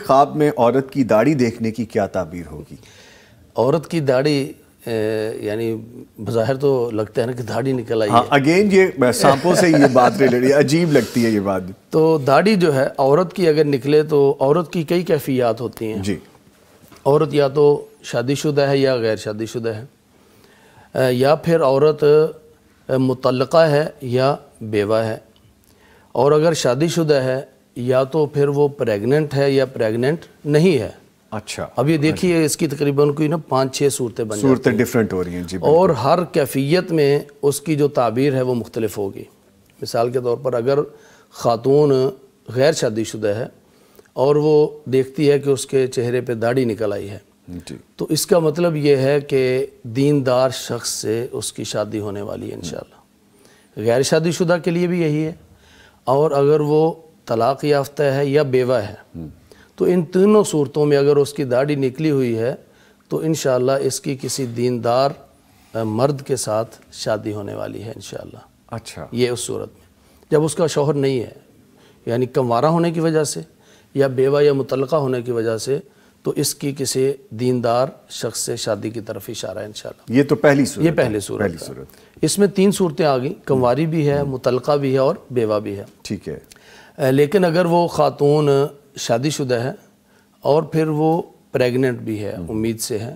خواب میں عورت کی داڑھی دیکھنے کی کیا تعبیر ہوگی؟ عورت کی داڑھی یعنی بظاہر تو لگتا ہے نا کہ داڑھی نکل آئی ہے. اگین یہ سانپوں سے یہ بات ریلیٹڈ عجیب لگتی ہے یہ بات. تو داڑھی جو ہے عورت کی اگر نکلے تو عورت کی کئی کیفیات ہوتی ہیں. جی. عورت یا تو شادی شدہ ہے یا غیر شادی شدہ ہے، یا پھر عورت مطلقہ ہے یا بیوہ ہے، اور اگر شادی شدہ ہے یا تو پھر وہ پریگننٹ ہے یا پریگننٹ نہیں ہے. اچھا. اب یہ دیکھیے اس کی تقریباً کوئی نا 5-6 صورتیں بن جاتی ہیں. صورتیں ڈیفرنٹ ہو رہی ہیں. جی. اور ہر کیفیت میں اس کی جو تعبیر ہے وہ مختلف ہوگی. مثال کے طور پر اگر خاتون غیر شادی شدہ ہے اور وہ دیکھتی ہے کہ اس کے چہرے پہ داڑھی نکل آئی ہے، تو اس کا مطلب یہ ہے کہ دیندار شخص سے اس کی شادی ہونے والی ہے انشاءاللہ. غیر شادی شدہ کے لیے بھی یہی ہے. اور اگر وہ طلاق یافتہ ہے یا بیوہ ہے تو ان تینوں صورتوں میں اگر اس کی داڑھی نکلی ہوئی ہے تو انشاءاللہ اس کی کسی دیندار مرد کے ساتھ شادی ہونے والی ہے انشاءاللہ. اچھا. یہ اس صورت میں جب اس کا شوہر نہیں ہے، یعنی کنوارہ ہونے کی وجہ سے یا بیوہ یا مطلقہ ہونے کی وجہ سے، تو اس کی کسی دیندار شخص سے شادی کی طرف اشارہ ہے انشاءاللہ. یہ تو پہلی صورت. یہ پہلی صورت. اس میں 3 صورتیں آ گئیں، کنواری بھی ہے، مطلقہ بھی ہے اور بیوہ بھی ہے. ٹھیک ہے. لیکن اگر وہ خاتون شادی شدہ ہے اور پھر وہ پریگننٹ بھی ہے، امید سے ہے،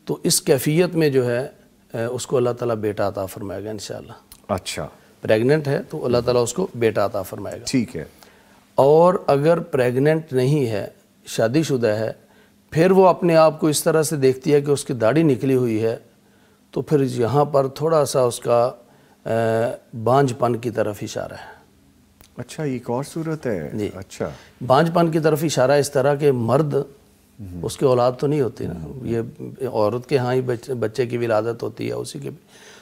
تو اس کیفیت میں جو ہے اس کو اللہ تعالیٰ بیٹا عطا فرمائے گا انشاءاللہ. اچھا. پریگننٹ ہے تو اللہ تعالیٰ اس کو بیٹا عطا فرمائے گا. ٹھیک ہے. اور اگر پریگننٹ نہیں ہے، شادی شدہ ہے، پھر وہ اپنے آپ کو اس طرح سے دیکھتی ہے کہ اس کی داڑھی نکلی ہوئی ہے، تو پھر یہاں پر تھوڑا سا اس کا بانجھ پن کی طرف اشارہ ہے. اچھا. یہ ایک اور صورت ہے. جی. اچھا. بانجھ پن کی طرف اشارہ اس طرح کہ مرد اس کے اولاد تو نہیں ہوتی نا، یہ عورت کے ہاں ہی بچے کی ولادت ہوتی ہے اسی کے بھی.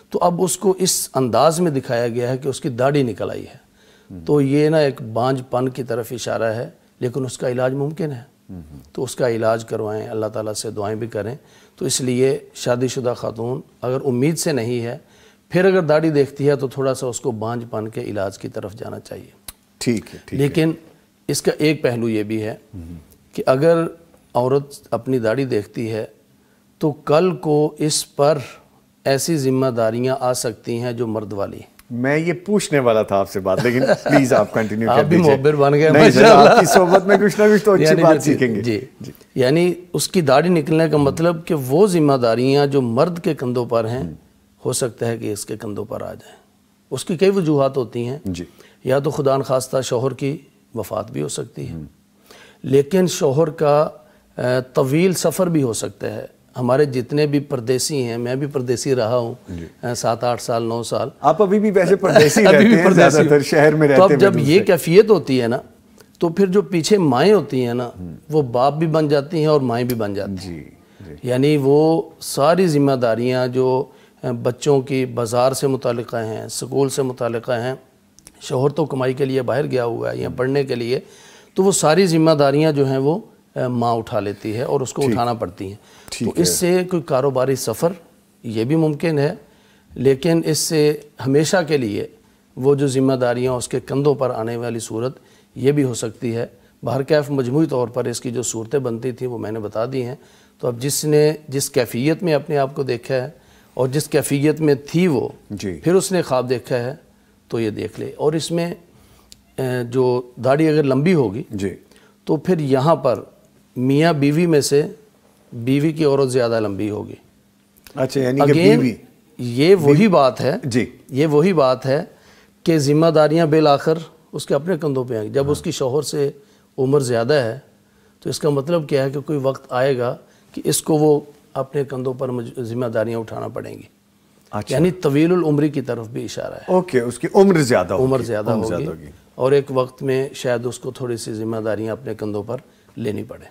تو اب اس کو اس انداز میں دکھایا گیا ہے کہ اس کی داڑھی نکل آئی ہے، تو یہ نا ایک بانجھ پن کی طرف اشارہ ہے، لیکن اس کا علاج ممکن ہے. تو اس کا علاج کروائیں، اللہ تعالیٰ سے دعائیں بھی کریں. تو اس لیے شادی شدہ خاتون اگر امید سے نہیں ہے، پھر اگر داڑھی دیکھتی ہے تو تھوڑا سا اس کو بانجھ پن کے علاج کی طرف جانا چاہیے. ٹھیک ہے. لیکن اس کا ایک پہلو یہ بھی ہے کہ اگر عورت اپنی داڑھی دیکھتی ہے تو کل کو اس پر ایسی ذمہ داریاں آ سکتی ہیں جو مرد والی. میں یہ پوچھنے والا تھا آپ سے بات، لیکن پلیز آپ کنٹینیو کر دیجئے. آپ بھی محبر بن گئے ماشاءاللہ. آپ کی صحبت میں کچھ نہ کچھ تو اچھی بات سیکھیں گے. جی. یعنی اس کی داڑھی نکلنے کا مطلب کہ وہ ذمہ داریاں جو مرد کے کندھوں پر ہیں ہو سکتا ہے کہ اس کے کندھوں پر آ جائیں. اس کی کئی وجوہات ہوتی ہیں. جی. یا تو خدا نخواستہ شوہر کی وفات بھی ہو سکتی ہے، لیکن شوہر کا طویل سفر بھی ہو سکتا ہے. ہمارے جتنے بھی پردیسی ہیں، میں بھی پردیسی رہا ہوں 7-8 سال 9 سال. آپ ابھی بھی ویسے پردیسی رہتے ہیں، زیادہ تر شہر میں رہتے ہیں. تو اب جب یہ کیفیت ہوتی ہے نا تو پھر جو پیچھے مائیں ہوتی ہیں نا وہ باپ بھی بن جاتی ہیں اور مائیں بھی بن جاتی ہیں. یعنی وہ ساری ذمہ داریاں جو بچوں کی بازار سے متعلقہ ہیں، سکول سے متعلقہ ہیں، شوہر تو کمائی کے لیے باہر گیا ہوا ہے یا پڑھنے کے لیے، تو وہ ساری ذمہ داریاں جو ہیں وہ ماں اٹھا لیتی ہے اور اس کو اٹھانا پڑتی ہیں. تو اس سے کوئی کاروباری سفر یہ بھی ممکن ہے، لیکن اس سے ہمیشہ کے لیے وہ جو ذمہ داریاں اس کے کندھوں پر آنے والی صورت یہ بھی ہو سکتی ہے. بہرکیف مجموعی طور پر اس کی جو صورتیں بنتی تھیں وہ میں نے بتا دی ہیں. تو اب جس نے جس کیفیت میں اپنے آپ کو دیکھا ہے اور جس کیفیت میں تھی وہ پھر اس نے خواب دیکھا ہے تو یہ دیکھ لے. اور اس میں جو داڑھی اگر لمبی ہوگی تو پھر یہاں پر میاں بیوی میں سے بیوی کی عورت زیادہ لمبی ہوگی. اچھا. یعنی کہ بیوی یہ وہی بات ہے. جی. یہ وہی بات ہے کہ ذمہ داریاں بالآخر اس کے اپنے کندھوں پہ آئیں گی. جب اس کی شوہر سے عمر زیادہ ہے تو اس کا مطلب کیا ہے کہ کوئی وقت آئے گا کہ اس کو وہ اپنے کندھوں پر ذمہ داریاں اٹھانا پڑیں گی. یعنی طویل العمری کی طرف بھی اشارہ ہے. اوکے. اس کی عمر زیادہ ہوگی اور ایک وقت میں شاید اس کو تھوڑی سی ذمہ داریاں اپنے کندھوں پر لینی پڑے.